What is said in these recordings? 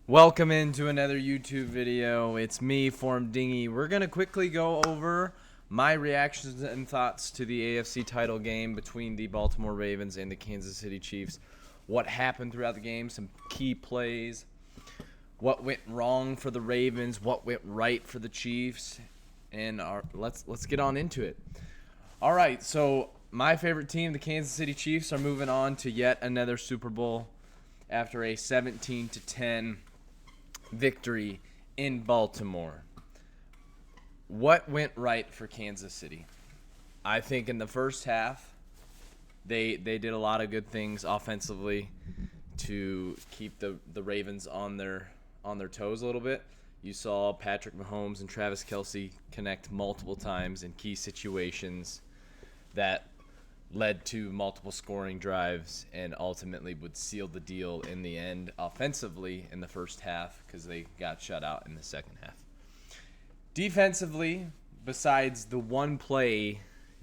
Welcome into another YouTube video. It's me, Form Dingy. We're going to quickly go over my reactions and thoughts to the AFC title game between the Baltimore Ravens and the Kansas City Chiefs. What happened throughout the game, some key plays, what went wrong for the Ravens, what went right for the Chiefs, and let's get on into it. All right, so my favorite team, the Kansas City Chiefs, are moving on to yet another Super Bowl after a 17-10 victory in Baltimore. What went right for Kansas City? I think in the first half, they did a lot of good things offensively to keep the Ravens on their toes a little bit. You saw Patrick Mahomes and Travis Kelce connect multiple times in key situations that led to multiple scoring drives and ultimately would seal the deal in the end offensively in the first half because they got shut out in the second half. Defensively, besides the one play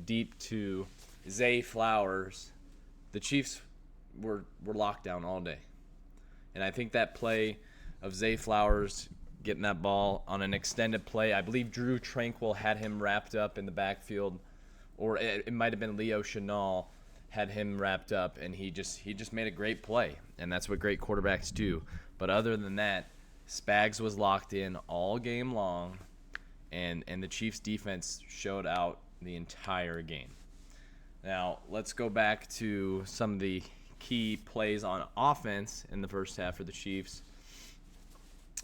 deep to Zay Flowers, the Chiefs were locked down all day. And I think that play of Zay Flowers getting that ball on an extended play, I believe Drew Tranquil had him wrapped up in the backfield, or it might have been Leo Chenal had him wrapped up, and he just made a great play, and that's what great quarterbacks do. But other than that, Spags was locked in all game long, and the Chiefs' defense showed out the entire game. Now, let's go back to some of the key plays on offense in the first half for the Chiefs.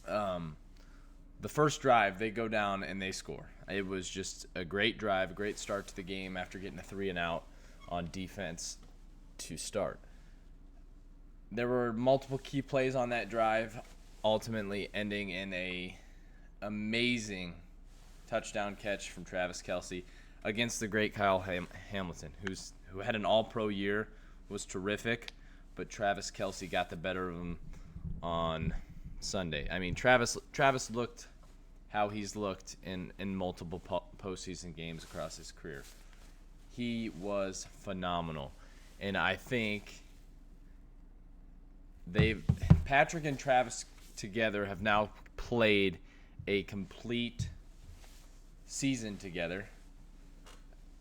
The first drive, they go down and they score. It was just a great drive, a great start to the game after getting a 3-and-out on defense to start. There were multiple key plays on that drive, ultimately ending in a amazing touchdown catch from Travis Kelce against the great Kyle Hamilton, who had an all-pro year, was terrific, but Travis Kelce got the better of him on Sunday. I mean, Travis looked how he's looked in multiple postseason games across his career. He was phenomenal, and I think Patrick and Travis together have now played a complete season together,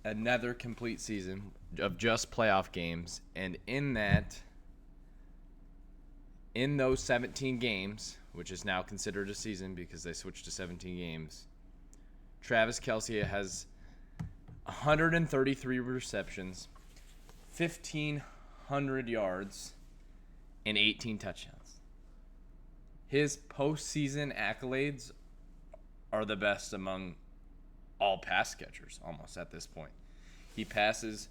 another complete season of just playoff games, and in those 17 games, which is now considered a season because they switched to 17 games, Travis Kelce has 133 receptions, 1,500 yards, and 18 touchdowns. His postseason accolades are the best among all pass catchers almost at this point. He passes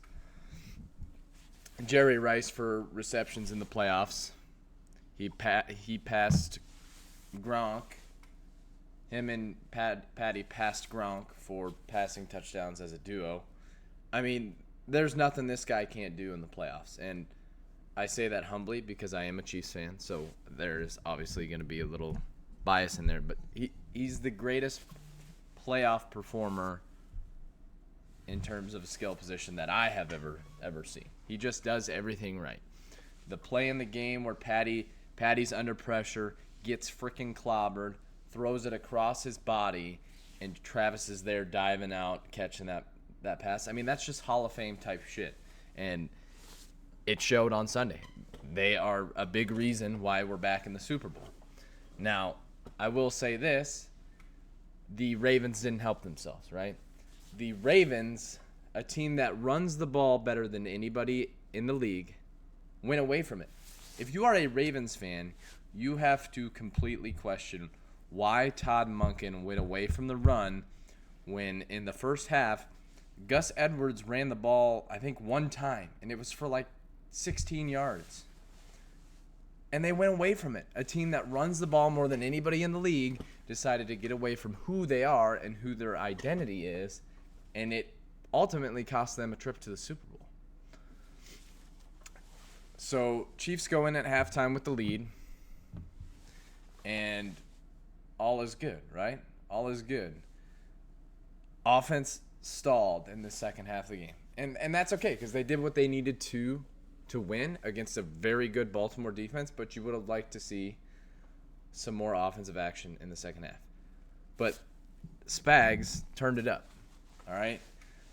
Jerry Rice for receptions in the playoffs. He passed Gronk. Him and Patty passed Gronk for passing touchdowns as a duo. I mean, there's nothing this guy can't do in the playoffs. And I say that humbly because I am a Chiefs fan, so there's obviously going to be a little bias in there. But he's the greatest playoff performer in terms of a skill position that I have ever seen. He just does everything right. The play in the game where Patty's under pressure, gets freaking clobbered, throws it across his body, and Travis is there diving out, catching that pass. I mean, that's just Hall of Fame type shit. And it showed on Sunday. They are a big reason why we're back in the Super Bowl. Now, I will say this. The Ravens didn't help themselves, right? The Ravens, a team that runs the ball better than anybody in the league, went away from it. If you are a Ravens fan, you have to completely question why Todd Monken went away from the run when in the first half, Gus Edwards ran the ball, I think, one time, and it was for like 16 yards. And they went away from it. A team that runs the ball more than anybody in the league decided to get away from who they are and who their identity is, and it ultimately cost them a trip to the Super Bowl. So Chiefs go in at halftime with the lead, and all is good, right? All is good. Offense stalled in the second half of the game. And that's okay because they did what they needed to win against a very good Baltimore defense, but you would have liked to see some more offensive action in the second half. But Spags turned it up. All right?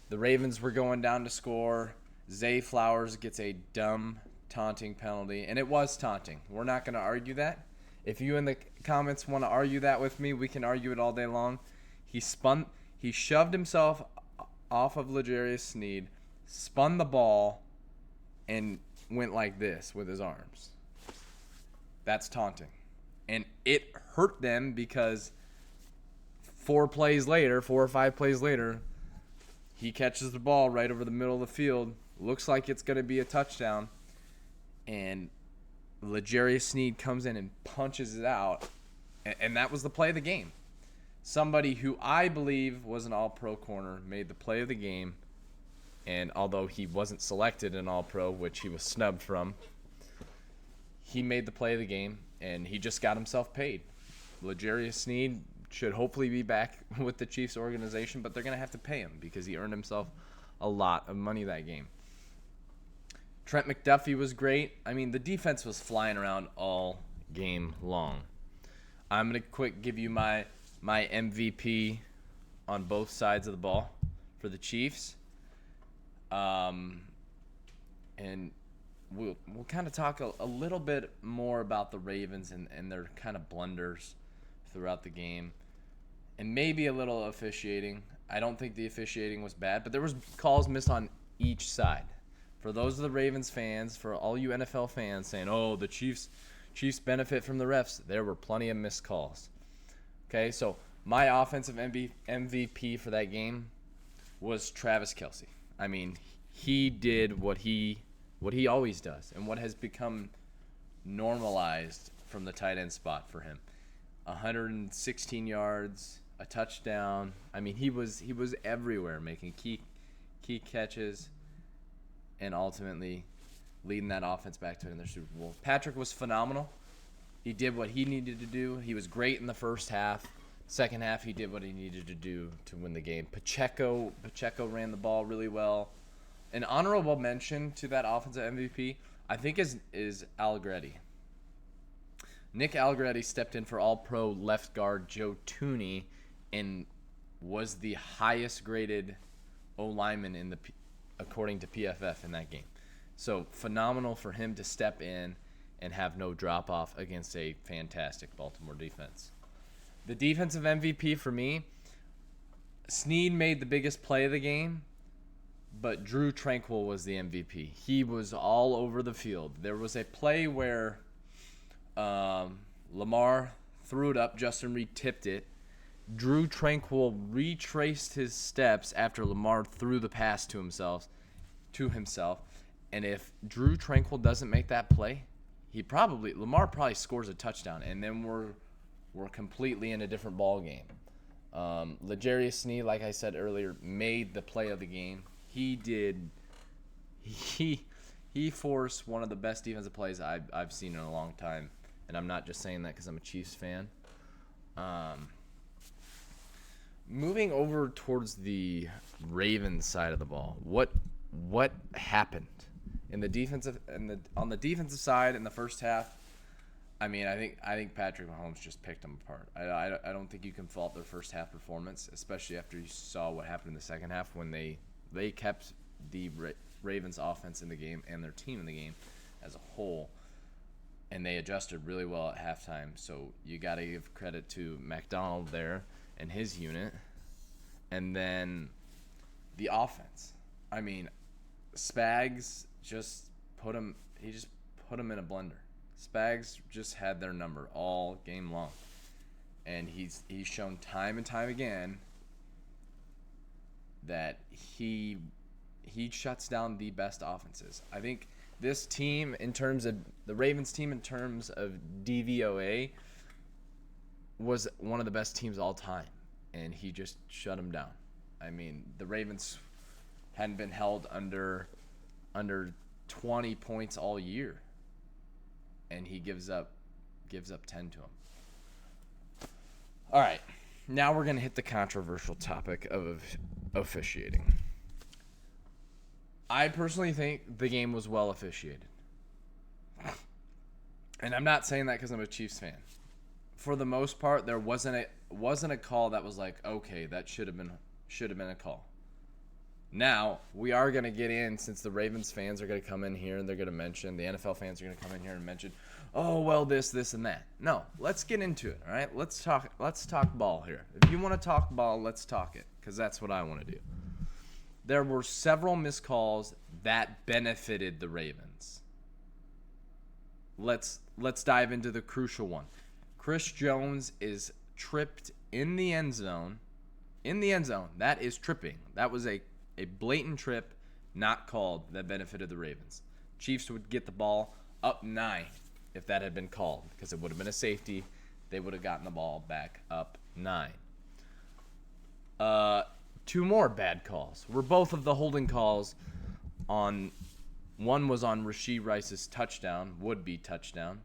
The Ravens were going down to score. Zay Flowers gets a dumb taunting penalty, and it was taunting. We're not going to argue that. If you in the comments want to argue that with me, we can argue it all day long. He shoved himself off of L'Jarius Sneed, spun the ball, and went like this with his arms. That's taunting. And it hurt them because 4 or 5 plays later, he catches the ball right over the middle of the field. Looks like it's going to be a touchdown. And L'Jarius Sneed comes in and punches it out. And that was the play of the game. Somebody who I believe was an all-pro corner made the play of the game. And although he wasn't selected in all-pro, which he was snubbed from, he made the play of the game, and he just got himself paid. L'Jarius Sneed should hopefully be back with the Chiefs organization, but they're going to have to pay him because he earned himself a lot of money that game. Trent McDuffie was great. I mean, the defense was flying around all game long. I'm going to give you my MVP on both sides of the ball for the Chiefs. And we'll kind of talk a little bit more about the Ravens and their kind of blunders throughout the game. And maybe a little officiating. I don't think the officiating was bad, but there was calls missed on each side. For those of the Ravens fans, for all you NFL fans saying, oh, the Chiefs benefit from the refs, there were plenty of missed calls. Okay, so my offensive MVP for that game was Travis Kelce. I mean, he did what he always does and what has become normalized from the tight end spot for him. 116 yards, a touchdown. I mean, he was everywhere, making key catches and ultimately leading that offense back to another Super Bowl. Patrick was phenomenal. He did what he needed to do. He was great in the first half. Second half, he did what he needed to do to win the game. Pacheco ran the ball really well. An honorable mention to that offensive MVP, I think, is Allegretti. Nick Allegretti stepped in for All-Pro left guard Joe Tooney and was the highest graded O-lineman according to PFF in that game. So phenomenal for him to step in and have no drop-off against a fantastic Baltimore defense. The defensive MVP for me, Sneed made the biggest play of the game, but Drew Tranquill was the MVP. He was all over the field. There was a play where Lamar threw it up. Justin Reed tipped it. Drew Tranquill retraced his steps after Lamar threw the pass to himself. And if Drew Tranquill doesn't make that play, Lamar probably scores a touchdown, and then we're completely in a different ball game. L'Jarius Sneed, like I said earlier, made the play of the game. He did. He forced one of the best defensive plays I've seen in a long time, and I'm not just saying that because I'm a Chiefs fan. Moving over towards the Ravens side of the ball, what happened in the defensive on the defensive side in the first half? I mean, I think Patrick Mahomes just picked them apart. I don't think you can fault their first half performance, especially after you saw what happened in the second half when they kept the Ravens offense in the game and their team in the game as a whole, and they adjusted really well at halftime. So you got to give credit to McDonald there and his unit, and then the offense. I mean, Spags just put him in a blender. Spags just had their number all game long, and he's shown time and time again that he shuts down the best offenses. I think this team, in terms of the Ravens team, in terms of DVOA, was one of the best teams all time, and he just shut them down. I mean, the Ravens hadn't been held under 20 points all year, and he gives up 10 to them. All right, now we're going to hit the controversial topic of officiating. I personally think the game was well officiated. And I'm not saying that because I'm a Chiefs fan. for the most part, there wasn't a call that was like, okay, that should have been a call. Now, we are going to get in, since the Ravens fans are going to come in here and they're going to mention, the NFL fans are going to come in here and mention, oh, well, this, and that. No, let's get into it, all right? Let's talk ball here. If you want to talk ball, let's talk it, because that's what I want to do. There were several missed calls that benefited the Ravens. Let's dive into the crucial one. Chris Jones is tripped in the end zone. In the end zone. That is tripping. That was a blatant trip, not called, that benefited the Ravens. Chiefs would get the ball up 9 if that had been called, because it would have been a safety. They would have gotten the ball back up 9. 2 more bad calls were both of the holding calls on. One was on Rashee Rice's touchdown, would-be touchdown,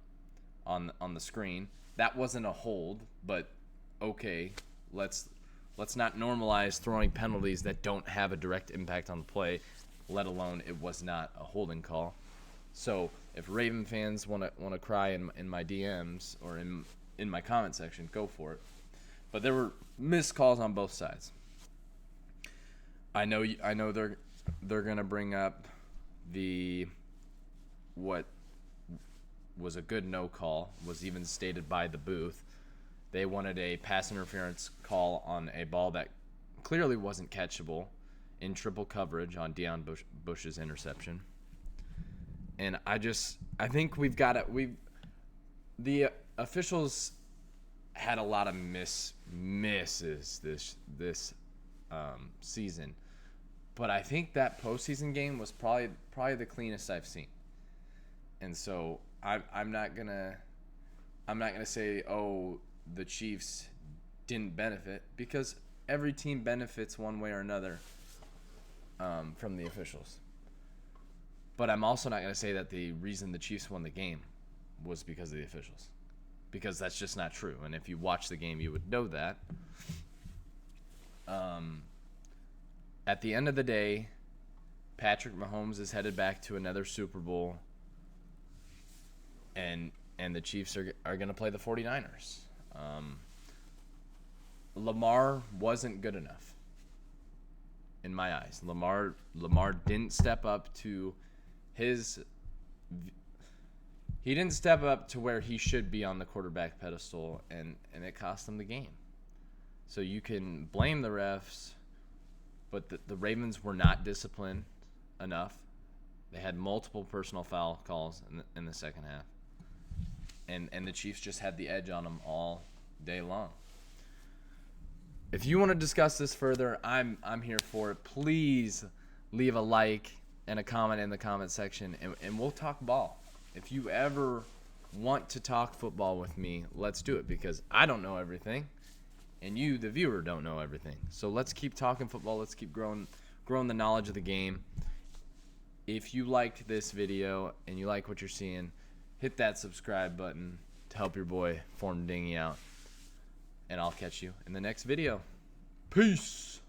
on the screen. That wasn't a hold, but okay, let's not normalize throwing penalties that don't have a direct impact on the play, let alone it was not a holding call. So if Raven fans want to cry in my DMs or in my comment section, go for it. But there were missed calls on both sides. I know they're gonna bring up what was a good no call, was even stated by the booth. They wanted a pass interference call on a ball that clearly wasn't catchable in triple coverage on Deion Bush's interception. And I think the officials had a lot of misses this season. But I think that postseason game was probably the cleanest I've seen. And so I'm not gonna say, oh, the Chiefs didn't benefit, because every team benefits one way or another from the officials. But I'm also not gonna say that the reason the Chiefs won the game was because of the officials, because that's just not true. And if you watch the game, you would know that. At the end of the day, Patrick Mahomes is headed back to another Super Bowl, and the Chiefs are going to play the 49ers. Lamar wasn't good enough in my eyes. Lamar didn't step up to he didn't step up to where he should be on the quarterback pedestal, and it cost him the game. So you can blame the refs, but the Ravens were not disciplined enough. They had multiple personal foul calls in the second half. And the Chiefs just had the edge on them all day long. If you want to discuss this further, I'm here for it. Please leave a like and a comment in the comment section, and we'll talk ball. If you ever want to talk football with me, let's do it, because I don't know everything, and you, the viewer, don't know everything. So let's keep talking football. Let's keep growing the knowledge of the game. If you liked this video and you like what you're seeing, hit that subscribe button to help your boy Form Dingy out. And I'll catch you in the next video. Peace.